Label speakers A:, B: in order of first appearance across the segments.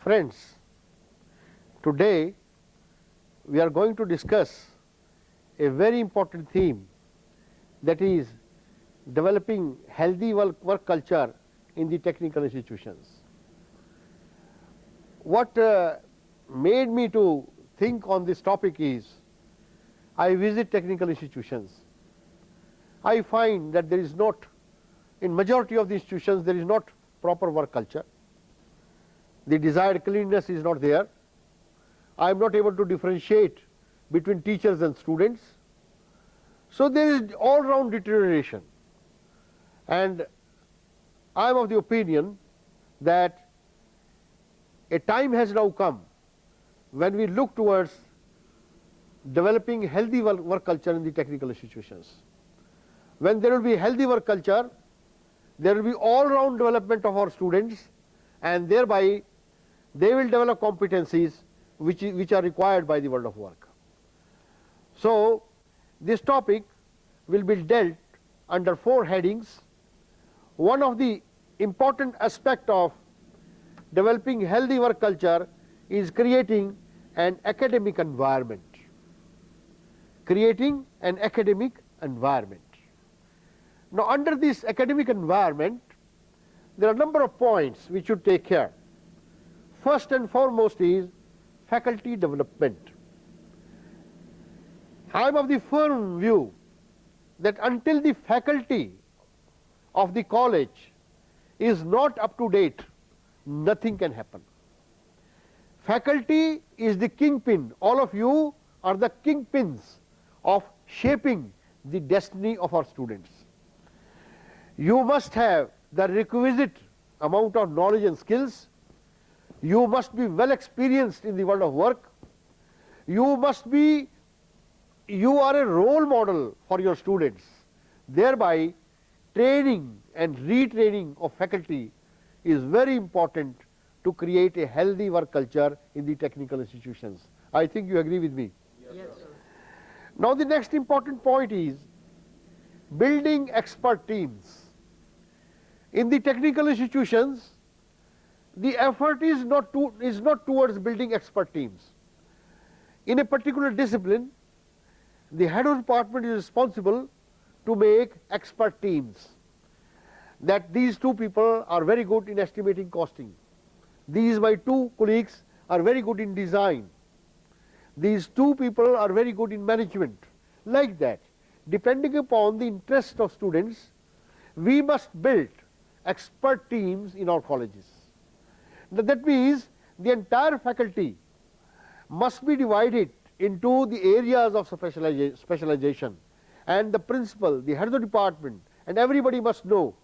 A: Friends, today we are going to discuss a very important theme, that is developing healthy work culture in the technical institutions. What made me to think on this topic is, I visit technical institutions. I find that there is not, in majority of the institutions, there is not proper work culture. The desired cleanliness is not there. I am not able to differentiate between teachers and students. So there is all round deterioration. And I am of the opinion that a time has now come when we look towards developing healthy work culture in the technical institutions. When there will be healthy work culture, there will be all round development of our students, and thereby they will develop competencies which are required by the world of work. So this topic will be dealt under 4 headings. One of the important aspect of developing healthy work culture is creating an academic environment. Creating an academic environment. Now, under this academic environment, there are a number of points which should take care. First and foremost is faculty development. I am of the firm view that until the faculty of the college is not up to date, nothing can happen. Faculty is the kingpin. All of you are the kingpins of shaping the destiny of our students. You must have the requisite amount of knowledge and skills. You must be well experienced in the world of work. You are a role model for your students. Thereby, training and retraining of faculty is very important to create a healthy work culture in the technical institutions. I think you agree with me.
B: Yes, sir.
A: Now the next important point is building expert teams. In the technical institutions, the effort is not towards building expert teams. In a particular discipline, the head of department is responsible to make expert teams. That these 2 people are very good in estimating costing. These my 2 colleagues are very good in design. These 2 people are very good in management. Like that, depending upon the interest of students, we must build expert teams in our colleges. Now, that means the entire faculty must be divided into the areas of specialization, and the principal, the head of the department, and everybody must know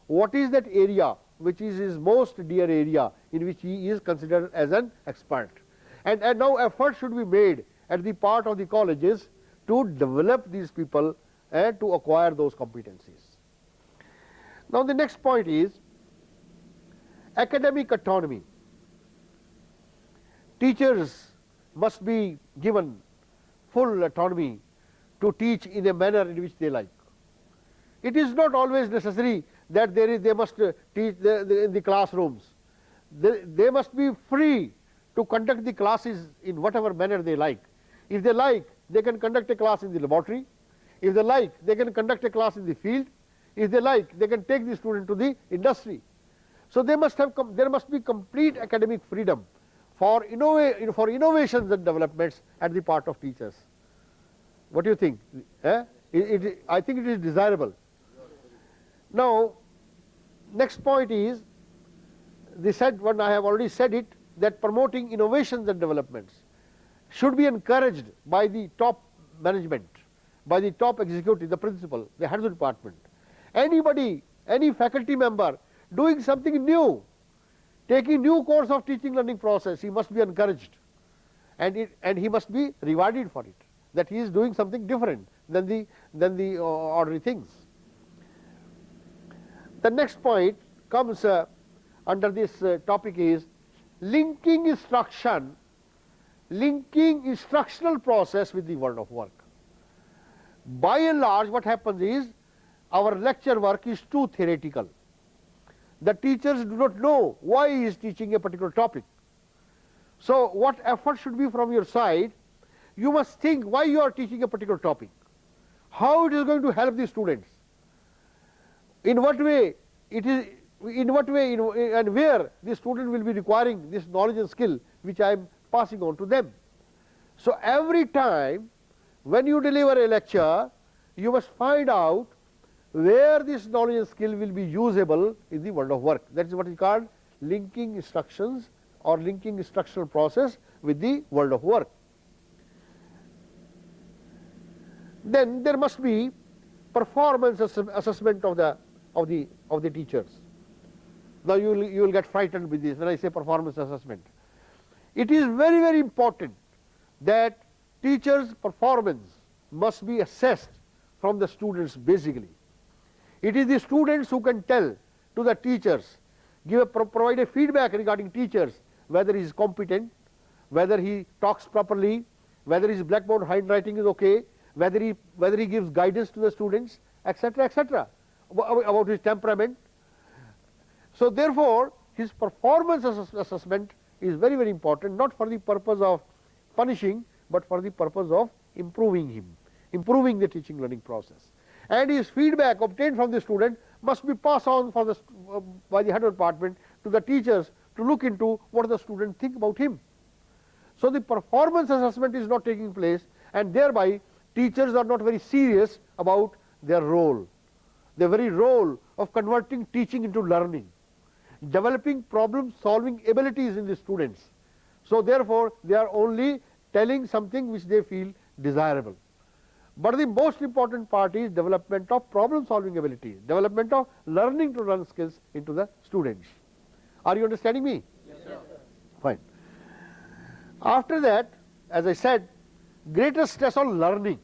A: what is that area which is his most dear area in which he is considered as an expert. And now effort should be made at the part of the colleges to develop these people and to acquire those competencies. Now the next point is academic autonomy. Teachers must be given full autonomy to teach in a manner in which they like. It is not always necessary that they must teach in the classrooms. They must be free to conduct the classes in whatever manner they like. If they like, they can conduct a class in the laboratory. If they like, they can conduct a class in the field. If they like, they can take the student to the industry. So there must be complete academic freedom for innovations and developments at the part of teachers. What do you think? I think it is desirable. Now, next point is the said one, I have already said it, that promoting innovations and developments should be encouraged by the top management, by the top executive, the principal, the head of the department. Anybody, any faculty member doing something new, taking new course of teaching learning process, he must be encouraged, and he must be rewarded for it, that he is doing something different than the ordinary things. The next point comes under this topic is linking instructional process with the world of work. By and large, what happens is our lecture work is too theoretical. The teachers do not know why he is teaching a particular topic. So, what effort should be from your side? You must think why you are teaching a particular topic, how it is going to help the students, in what way it is, in what way and where the student will be requiring this knowledge and skill which I am passing on to them. So, every time when you deliver a lecture, you must find out where this knowledge and skill will be usable in the world of work. That is what is called linking instructions or linking instructional process with the world of work. Then there must be performance assessment of the teachers. Now you will get frightened with this when I say performance assessment. It is very, very important that teachers' performance must be assessed from the students basically. It is the students who can tell to the teachers, provide a feedback regarding teachers, whether he is competent, whether he talks properly, whether his blackboard handwriting is okay, whether he gives guidance to the students, etc., etc., about his temperament. So therefore, his performance assessment is very, very important, not for the purpose of punishing, but for the purpose of improving him, improving the teaching learning process. And his feedback obtained from the student must be passed on by the head department to the teachers to look into what the student think about him. So the performance assessment is not taking place, and thereby teachers are not very serious about their role, the very role of converting teaching into learning, developing problem solving abilities in the students. So therefore they are only telling something which they feel desirable. But the most important part is development of problem solving abilities, development of learning to learn skills into the students. Are you understanding me?
B: Yes, sir.
A: Fine. After that, as I said, greater stress on learning.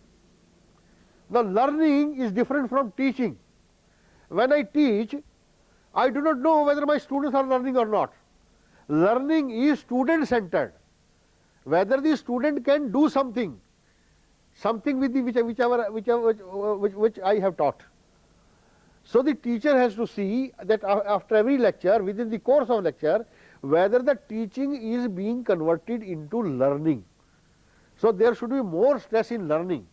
A: Now learning is different from teaching. When I teach, I do not know whether my students are learning or not. Learning is student centered, whether the student can do something with the which I have taught. So the teacher has to see that after every lecture, within the course of lecture, whether the teaching is being converted into learning. So there should be more stress in learning,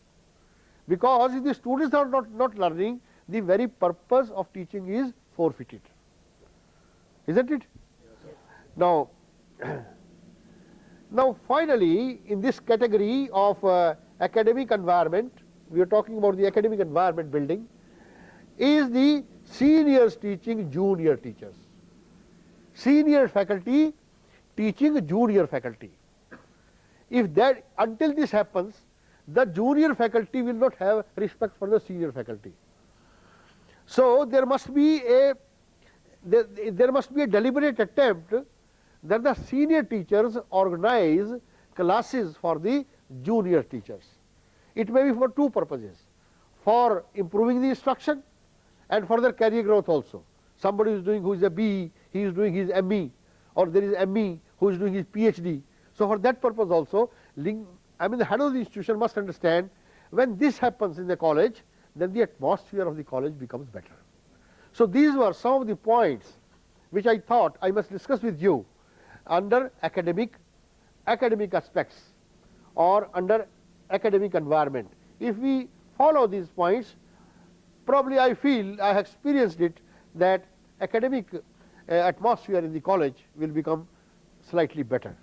A: because if the students are not learning, the very purpose of teaching is forfeited, isn't it?
B: Yes.
A: Now, now finally, in this category of academic environment, we are talking about the academic environment building, is the seniors teaching junior teachers, senior faculty teaching junior faculty. If that, until this happens, the junior faculty will not have respect for the senior faculty. So there must be a deliberate attempt that the senior teachers organize classes for the junior teachers. It may be for two purposes: for improving the instruction and for their career growth also. Somebody who is a BE, he is doing his ME, or there is ME who is doing his PhD. So for that purpose also, the head of the institution must understand, when this happens in the college, then the atmosphere of the college becomes better. So these were some of the points which I thought I must discuss with you under academic aspects or under academic environment. If we follow these points, probably I feel, I have experienced it, that academic atmosphere in the college will become slightly better.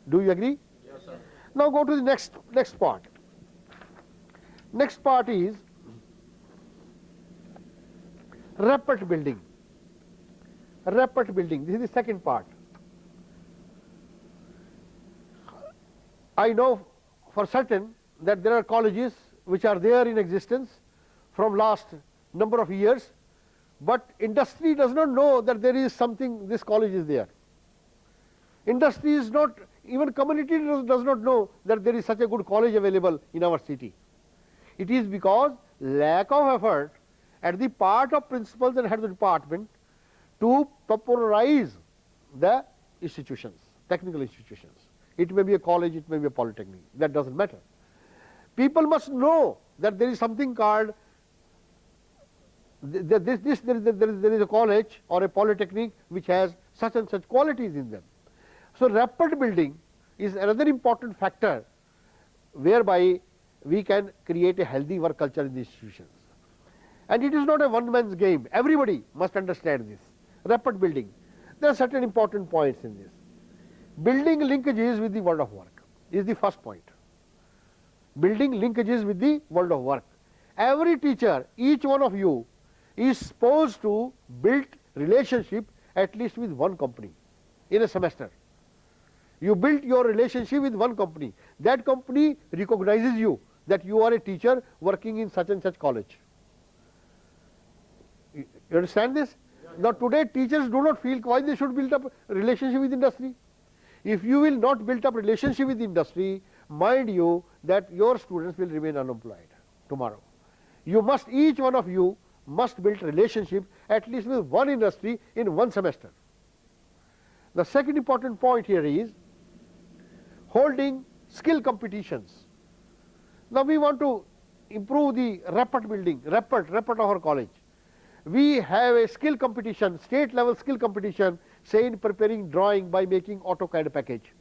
A: Do you agree?
B: Yes, sir.
A: Now go to the next part. Next part is rapport building. Rapport building, this is the second part. I know for certain that there are colleges which are there in existence from last number of years, but industry does not know that there is something, this college is there. Industry is not, even community does not know that there is such a good college available in our city. It is because lack of effort at the part of principals and head of the department to popularize the institutions, technical institutions. It may be a college, it may be a polytechnic, that doesn't matter. People must know that there is something called, there is a college or a polytechnic which has such and such qualities in them. So rapport building is another important factor whereby we can create a healthy work culture in the institutions. And it is not a one man's game, everybody must understand this. Rapport building, there are certain important points in this. Building linkages with the world of work is the first point. Building linkages with the world of work. Every teacher, each one of you is supposed to build relationship at least with one company in a semester. You build your relationship with one company. That company recognizes you that you are a teacher working in such and such college. You understand this? Now today teachers do not feel why they should build up relationship with industry. If you will not build up relationship with industry, mind you that your students will remain unemployed tomorrow. You must, each one of you must build relationship at least with one industry in one semester. The second important point here is holding skill competitions. Now we want to improve the rapport building, rapport of our college. We have a skill competition, state level skill competition, say in preparing drawing by making AutoCAD package.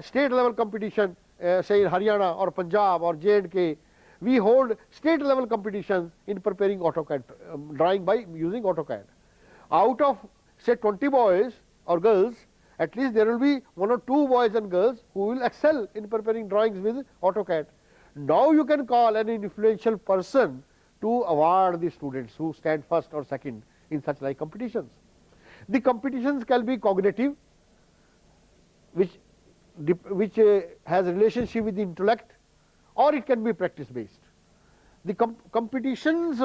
A: State level competition, say in Haryana or Punjab or J&K, we hold state level competitions in preparing AutoCAD, drawing by using AutoCAD. Out of say 20 boys or girls, at least there will be 1 or 2 boys and girls who will excel in preparing drawings with AutoCAD. Now you can call an influential person to award the students who stand first or second in such like competitions. The competitions can be cognitive, which has relationship with the intellect, or it can be practice based. The competitions,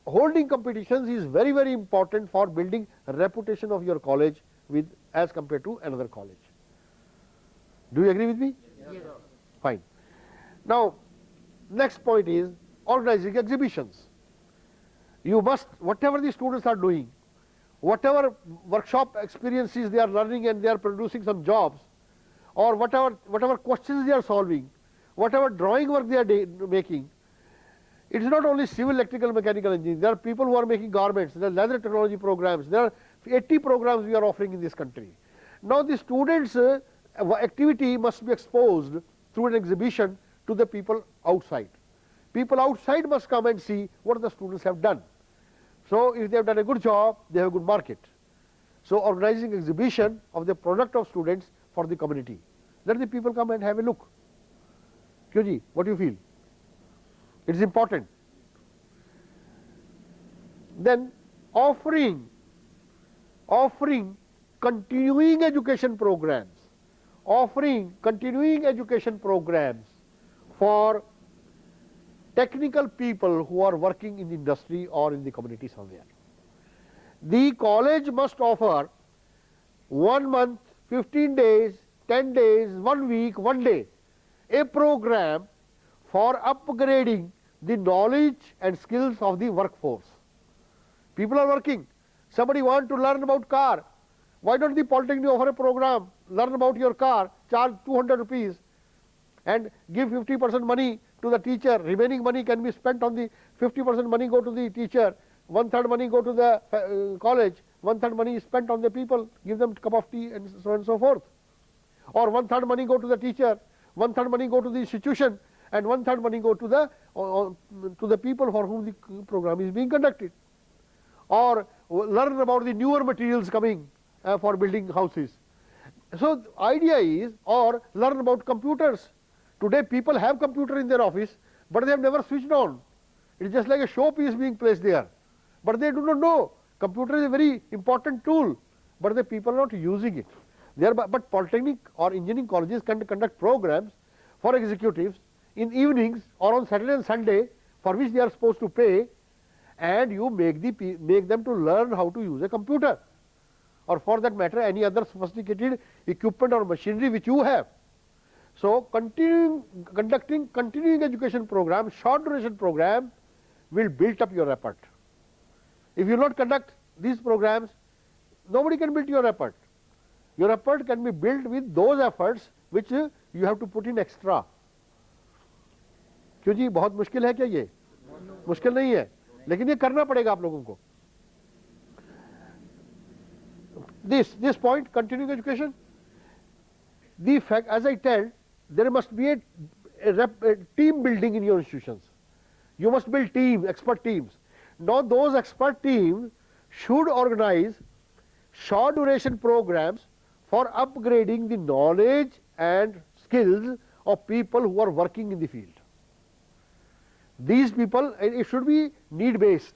A: holding competitions is very, very important for building reputation of your college with as compared to another college. Do you agree with me?
B: Yes.
A: Fine. Now next point is organizing exhibitions. You must, whatever the students are doing, whatever workshop experiences they are learning and they are producing some jobs, or whatever questions they are solving, whatever drawing work they are making, it is not only civil, electrical, mechanical engineering. There are people who are making garments, there are leather technology programs, there are 80 programs we are offering in this country. Now the students' activity must be exposed through an exhibition to the people outside. People outside must come and see what the students have done. So if they have done a good job, they have a good market. So organizing exhibition of the product of students for the community. Let the people come and have a look. Kyoji, what do you feel? It is important. Then offering continuing education programs, for technical people who are working in the industry or in the community somewhere. The college must offer 1 month, 15 days, 10 days, 1 week, 1 day, a program for upgrading the knowledge and skills of the workforce. People are working. Somebody want to learn about car. Why don't the Polytechnic offer a program? Learn about your car, charge 200 rupees and give 50% money to the teacher. Remaining money can be spent on the 50% money go to the teacher, 1/3 money go to the college, 1/3 money is spent on the people, give them a cup of tea and so on and so forth. Or 1/3 money go to the teacher, 1/3 money go to the institution, and 1/3 money go to the people for whom the program is being conducted. Or learn about the newer materials coming for building houses. So the idea is, or learn about computers. Today people have computer in their office, but they have never switched on. It is just like a showpiece being placed there. But they do not know. Computer is a very important tool, but the people are not using it. But Polytechnic or engineering colleges can conduct programs for executives in evenings or on Saturday and Sunday, for which they are supposed to pay, and you make them to learn how to use a computer, or for that matter any other sophisticated equipment or machinery which you have. So conducting continuing education program, short duration program, will build up your rapport. If you not conduct these programs, nobody can build your rapport. Your rapport can be built with those efforts which you have to put in extra. क्यों जी बहुत मुश्किल है क्या ये? मुश्किल नहीं है, लेकिन ये करना पड़ेगा आप लोगों को. This point, continuing education, The fact, as I tell, there must be a team building in your institutions. You must build teams, expert teams. Now those expert teams should organize short duration programs for upgrading the knowledge and skills of people who are working in the field. These people, it should be need based.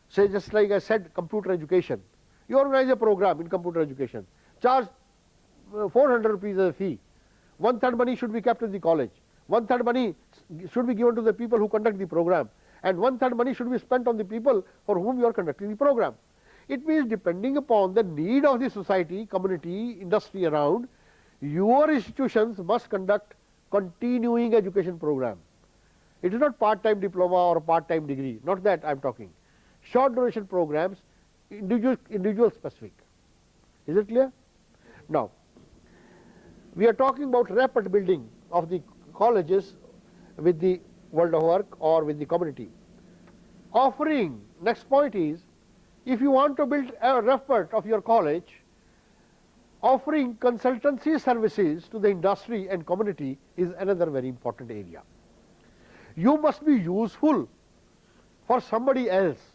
A: Say, just like I said, computer education. You organize a program in computer education, charge 400 rupees as a fee. 1/3 money should be kept in the college. 1/3 money should be given to the people who conduct the program, and 1/3 money should be spent on the people for whom you are conducting the program. It means, depending upon the need of the society, community, industry around, your institutions must conduct continuing education program. It is not part-time diploma or part-time degree, not that I am talking. Short duration programs, individual specific. Is it clear? Now, we are talking about rapid building of the colleges with the world of work or with the community. Offering, next point is, if you want to build a rapid of your college, offering consultancy services to the industry and community is another very important area. You must be useful for somebody else.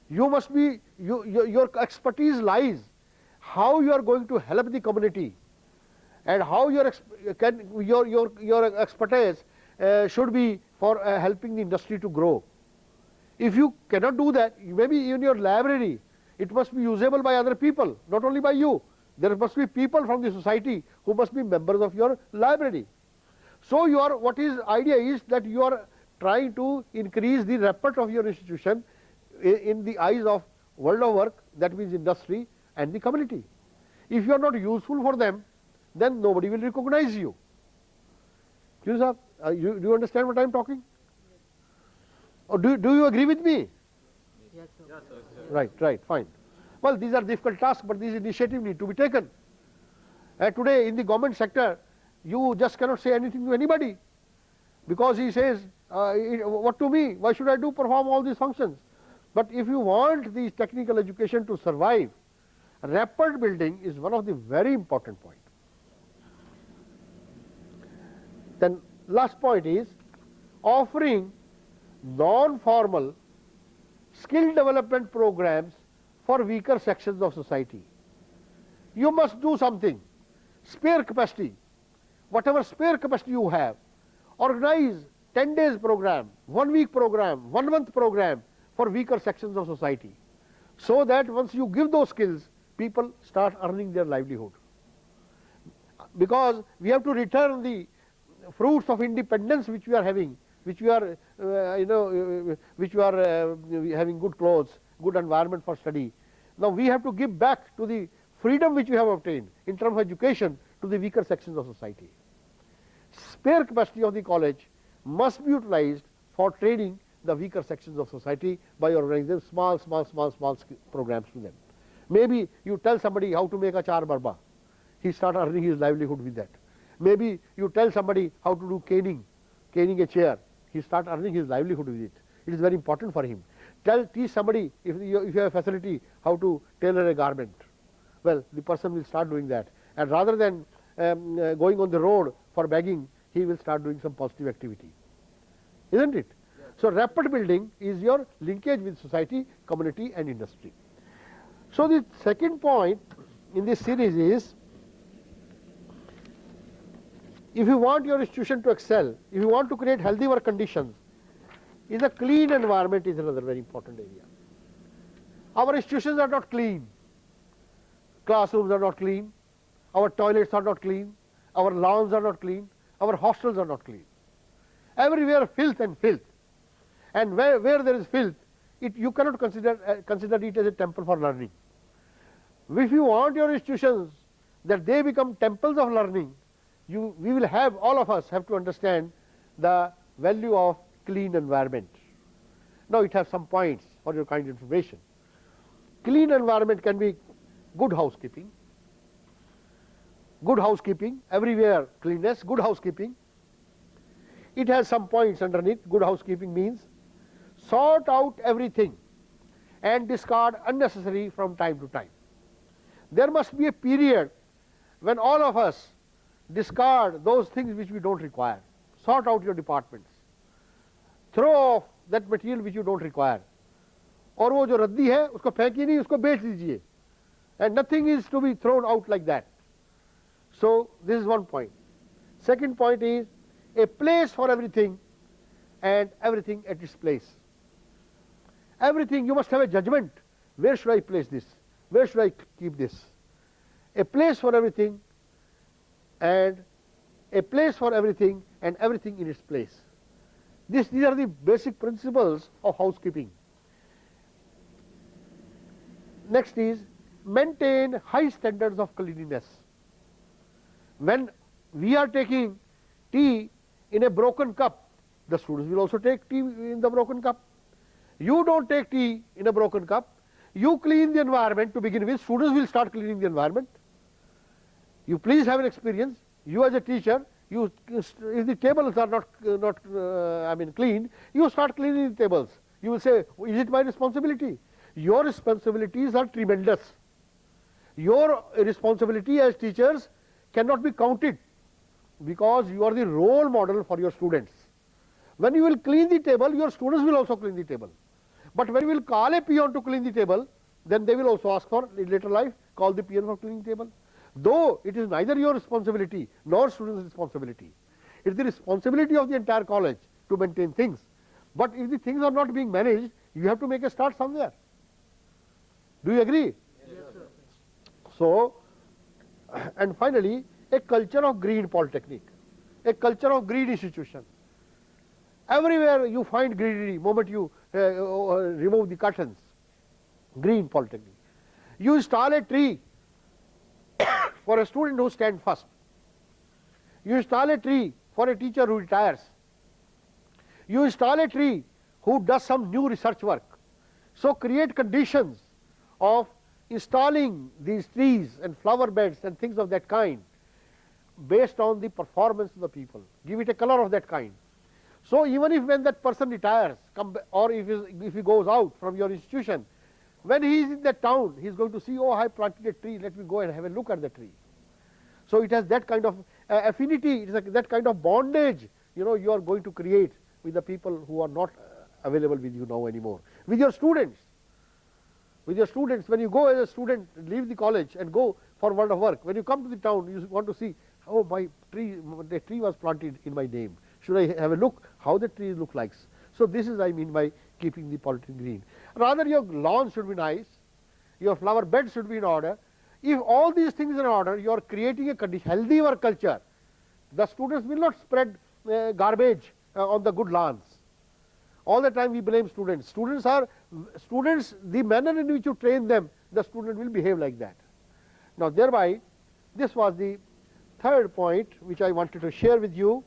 A: You must be, your expertise lies how you are going to help the community, and how your expertise should be for helping the industry to grow. If you cannot do that, maybe in your library, it must be usable by other people, not only by you. There must be people from the society who must be members of your library. So what is idea is that you are trying to increase the rapport of your institution in the eyes of world of work, that means industry and the community. If you are not useful for them, then nobody will recognize you. Do you understand what I am talking? Or do you agree with me?
B: Yes, sir. Yes, sir.
A: Right, fine. Well, these are difficult tasks, but these initiatives need to be taken. Today in the government sector, you just cannot say anything to anybody, because he says, what to me, why should I perform all these functions? But if you want the technical education to survive, rapid building is one of the very important points. Then last point is offering non-formal skill development programs for weaker sections of society. You must do something, spare capacity, whatever spare capacity you have, organize 10 days program, 1 week program, 1 month program for weaker sections of society, so that once you give those skills, people start earning their livelihood. Because we have to return the fruits of independence which we are having, which we are, having good clothes, good environment for study. Now we have to give back to the freedom which we have obtained in terms of education to the weaker sections of society. Spare capacity of the college must be utilized for training the weaker sections of society by organizing small programs to them. Maybe you tell somebody how to make a char barba, he starts earning his livelihood with that. Maybe you tell somebody how to do caning a chair, he starts earning his livelihood with it. It is very important for him. Teach somebody, if you have a facility, how to tailor a garment. Well, the person will start doing that, and rather than going on the road for begging, he will start doing some positive activity. Isn't it? Yes. So rapid building is your linkage with society, community and industry. So the second point in this series is, if you want your institution to excel, if you want to create healthy work conditions, is a clean environment is another very important area. Our institutions are not clean. Classrooms are not clean. Our toilets are not clean. Our lawns are not clean. Our hostels are not clean. Everywhere filth and filth. And where there is filth, you cannot consider it as a temple for learning. If you want your institutions that they become temples of learning, we will have, all of us have to understand the value of clean environment. Now it has some points for your kind information. Clean environment can be good housekeeping. Good housekeeping, everywhere cleanness, good housekeeping. It has some points underneath. Good housekeeping means sort out everything and discard unnecessary from time to time. There must be a period when all of us discard those things which we don't require, sort out your departments, throw off that material which you don't require, और वो जो रद्दी है उसको फेंकिए नहीं, उसको बेच दीजिए, and nothing is to be thrown out like that. So this is one point. Second point is a place for everything and everything at its place. Everything, you must have a judgment. Where should I place this? Where should I keep this? A place for everything and everything in its place. These are the basic principles of housekeeping. Next is maintain high standards of cleanliness. When we are taking tea in a broken cup, the students will also take tea in the broken cup. You don't take tea in a broken cup. You clean the environment to begin with. Students will start cleaning the environment. You please have an experience. You as a teacher, if the tables are not cleaned, you start cleaning the tables. You will say, is it my responsibility? Your responsibilities are tremendous. Your responsibility as teachers cannot be counted, because you are the role model for your students. When you will clean the table, your students will also clean the table. But when you will call a peon to clean the table, then they will also ask for, in later life, call the peon for cleaning the table. Though it is neither your responsibility nor students' responsibility. It is the responsibility of the entire college to maintain things. But if the things are not being managed, you have to make a start somewhere. Do you agree?
B: Yes, sir.
A: So, and finally, a culture of green polytechnic, a culture of green institution. Everywhere you find greenery, moment you remove the curtains, green polytechnic. You install a tree for a student who stands first. You install a tree for a teacher who retires. You install a tree who does some new research work. So create conditions of installing these trees and flower beds and things of that kind based on the performance of the people. Give it a color of that kind. So even if when that person retires, or if he goes out from your institution, when he is in that town, he is going to see, oh, I planted a tree, let me go and have a look at the tree. So it has that kind of affinity, it is that kind of bondage, you are going to create with the people who are not available with you now anymore. With your students, when you go as a student, leave the college and go for world of work, when you come to the town, you want to see, oh, the tree was planted in my name. Should I have a look how the tree looks like? So this is I mean by keeping the polytechnic green. Rather, your lawn should be nice, your flower bed should be in order. If all these things are in order, you are creating a healthy work culture. The students will not spread garbage on the good lawns. All the time we blame students. Students, the manner in which you train them, the student will behave like that. Now thereby, this was the third point which I wanted to share with you.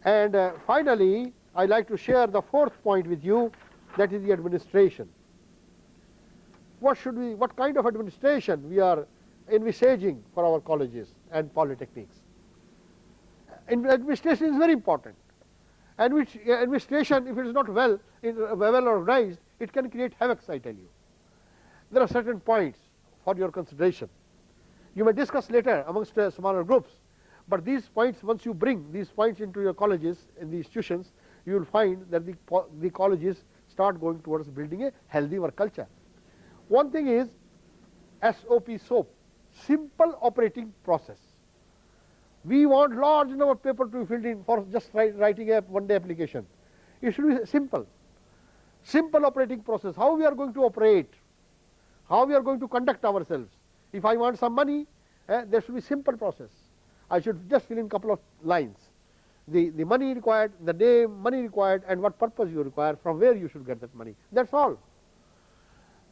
A: And finally, I like to share the fourth point with you, that is the administration. What kind of administration we are envisaging for our colleges and polytechnics? Administration is very important. And which administration, if it is not well organized, it can create havoc, I tell you. There are certain points for your consideration. You may discuss later amongst smaller groups. But these points, once you bring these points into your colleges and the institutions, you will find that the colleges start going towards building a healthy work culture. One thing is SOP, simple operating process. We want large number of paper to be filled in for just writing a one-day application. It should be simple. Simple operating process. How we are going to operate, how we are going to conduct ourselves. If I want some money, there should be simple process. I should just fill in a couple of lines. The money required, the name, money required, and what purpose you require, from where you should get that money. That's all.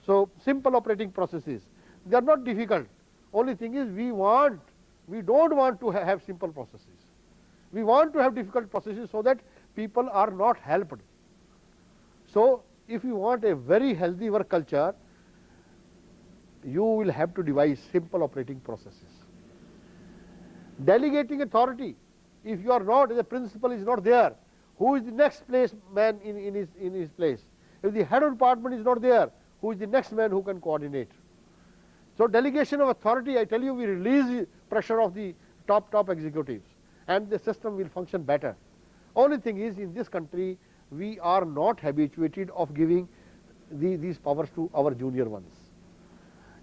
A: So simple operating processes. They are not difficult. Only thing is we don't want to have simple processes. We want to have difficult processes so that people are not helped. So if you want a very healthy work culture, you will have to devise simple operating processes. Delegating authority. If you are not, the principal is not there, who is the next man in his place? If the head of department is not there, who is the next man who can coordinate? So delegation of authority, I tell you, we release the pressure of the top executives, and the system will function better. Only thing is, in this country we are not habituated of giving these powers to our junior ones.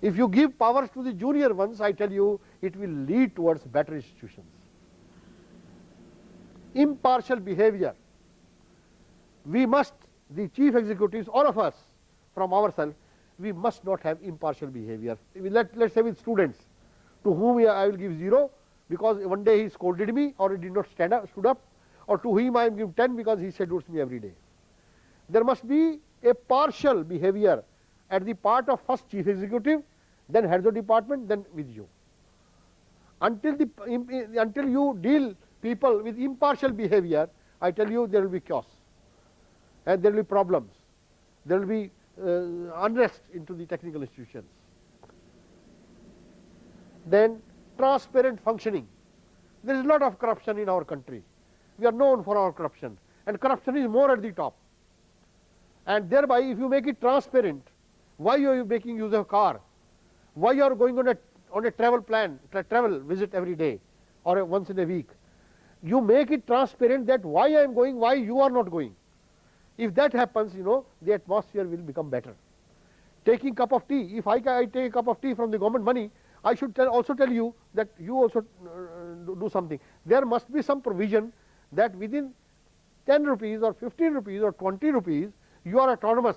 A: If you give powers to the junior ones, I tell you, it will lead towards better institutions. Impartial behavior. We must, the chief executives, all of us from ourselves, we must not have impartial behavior. Let's say with students, to whom I will give 0 because one day he scolded me or he did not stood up, or to him I am giving 10 because he seduces me every day. There must be a partial behavior at the part of first chief executive, then heads of department, then with you. Until you deal people with impartial behavior, I tell you, there will be chaos, and there will be problems, there will be unrest into the technical institutions. Then transparent functioning. There is a lot of corruption in our country. We are known for our corruption, and corruption is more at the top. And thereby, if you make it transparent, why are you making use of a car? Why you are going on a travel plan, travel visit every day or once in a week? You make it transparent that why I am going, why you are not going. If that happens, the atmosphere will become better. Taking cup of tea, if I take a cup of tea from the government money, I should also tell you that you also do something. There must be some provision that within 10 rupees or 15 rupees or 20 rupees, you are autonomous.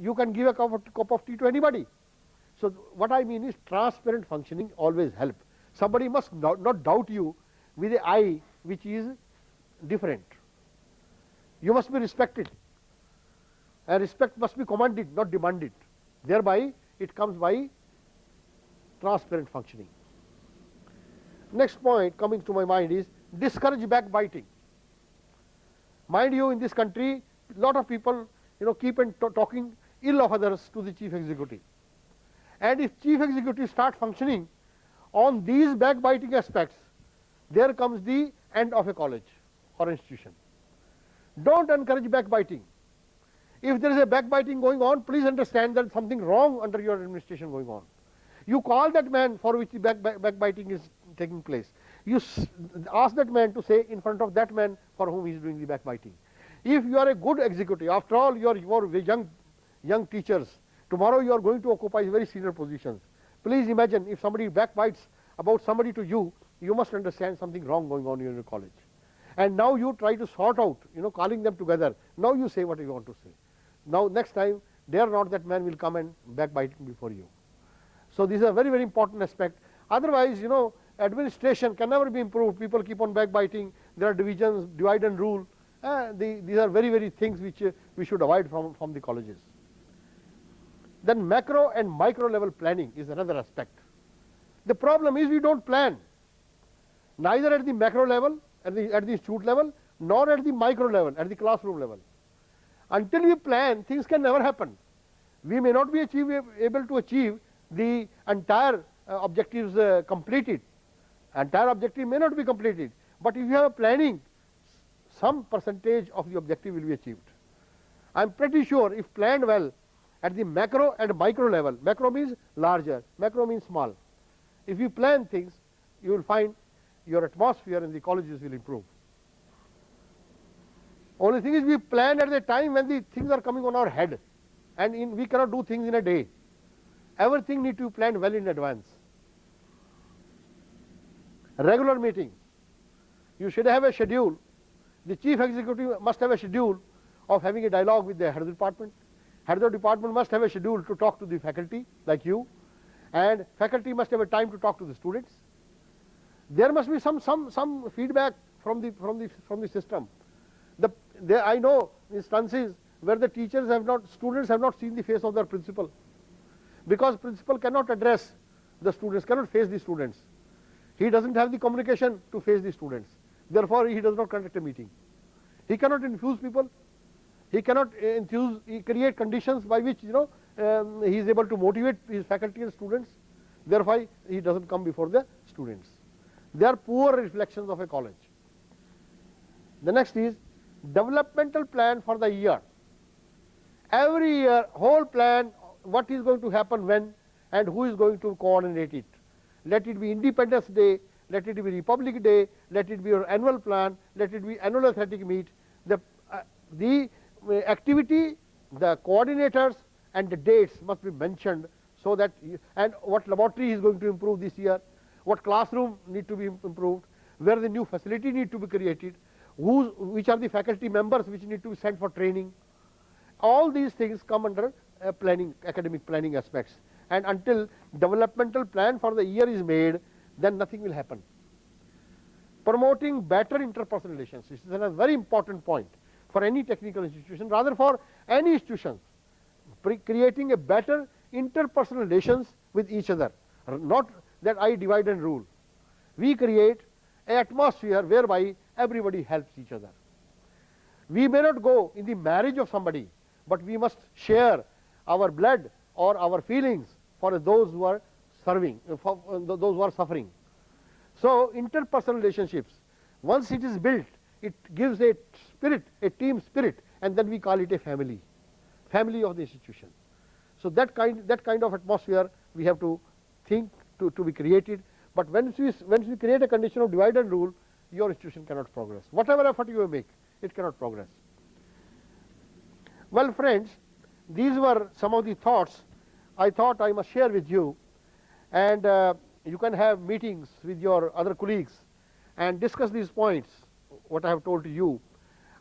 A: You can give a cup of tea to anybody. So what I mean is, transparent functioning always help. Somebody must not doubt you with an eye which is different. You must be respected, and respect must be commanded, not demanded. Thereby, it comes by transparent functioning. Next point coming to my mind is discourage backbiting. Mind you, in this country, a lot of people keep talking ill of others to the chief executive. And if chief executives start functioning on these backbiting aspects, there comes the end of a college or institution. Don't encourage backbiting. If there is a backbiting going on, please understand that something wrong under your administration going on. You call that man for which the backbiting is taking place. You ask that man to say in front of that man for whom he is doing the backbiting. If you are a good executive, after all you are young teachers, tomorrow you are going to occupy very senior positions. Please imagine if somebody backbites about somebody to you, you must understand something wrong going on in your college. And now you try to sort out, calling them together. Now you say what you want to say. Now next time, dare not that man will come and backbite before you. So this is a very, very important aspect. Otherwise, administration can never be improved. People keep on backbiting. There are divisions, divide and rule. These are very, very things which we should avoid from the colleges. Then macro and micro level planning is another aspect. The problem is we don't plan, neither at the macro level, at the institute level, nor at the micro level, at the classroom level. Until we plan, things can never happen. We may not be able to achieve the entire objectives completed. Entire objective may not be completed, but if you have a planning, some percentage of the objective will be achieved. I am pretty sure if planned well at the macro and micro level, macro means larger, macro means small. If you plan things, you will find your atmosphere in the colleges will improve. Only thing is we plan at the time when the things are coming on our head, and we cannot do things in a day. Everything needs to be planned well in advance. Regular meetings. You should have a schedule. The chief executive must have a schedule of having a dialogue with the head of the department. Head of the department must have a schedule to talk to the faculty like you, and faculty must have a time to talk to the students. There must be some feedback from the system. I know instances where the students have not seen the face of their principal, because principal cannot address the students, cannot face the students. He doesn't have the communication to face the students. Therefore, he does not conduct a meeting. He cannot infuse people. He cannot create conditions by which he is able to motivate his faculty and students. Therefore, he doesn't come before the students. They are poor reflections of a college. The next is developmental plan for the year. Every year, whole plan, what is going to happen when and who is going to coordinate it. Let it be Independence Day, let it be Republic Day, let it be your annual plan, let it be annual athletic meet. The activity, the coordinators and the dates must be mentioned, so that and what laboratory is going to improve this year, what classroom need to be improved, where the new facility need to be created, which are the faculty members which need to be sent for training. All these things come under planning, academic planning aspects, and until developmental plan for the year is made, then nothing will happen. Promoting better interpersonal relations, this is a very important point for any technical institution, rather for any institutions. Creating a better interpersonal relations with each other, not that I divide and rule. We create an atmosphere whereby everybody helps each other. We may not go in the marriage of somebody, but we must share our blood or our feelings for those who are serving, for those who are suffering. So interpersonal relationships, once it is built, it gives a spirit, a team spirit, and then we call it a family, family of the institution. So that kind of atmosphere we have to think to be created. But once we create a condition of divide and rule, your institution cannot progress. Whatever effort you make, it cannot progress. Well, friends, these were some of the thoughts I thought I must share with you, and you can have meetings with your other colleagues and discuss these points, what I have told to you.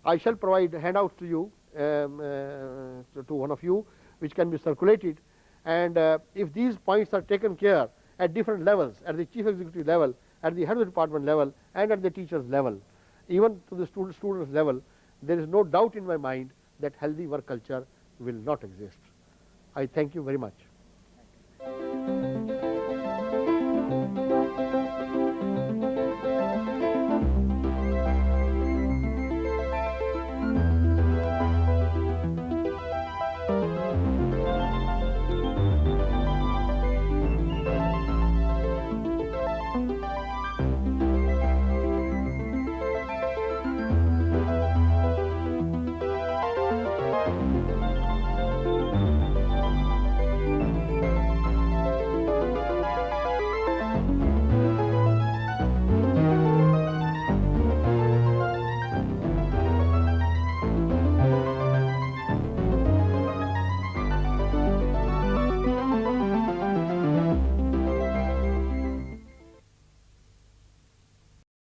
A: I shall provide handouts to you, to one of you, which can be circulated, and if these points are taken care at different levels, at the chief executive level, at the head of the department level, and at the teacher's level, even to the student's level, there is no doubt in my mind that healthy work culture will not exist. I thank you very much.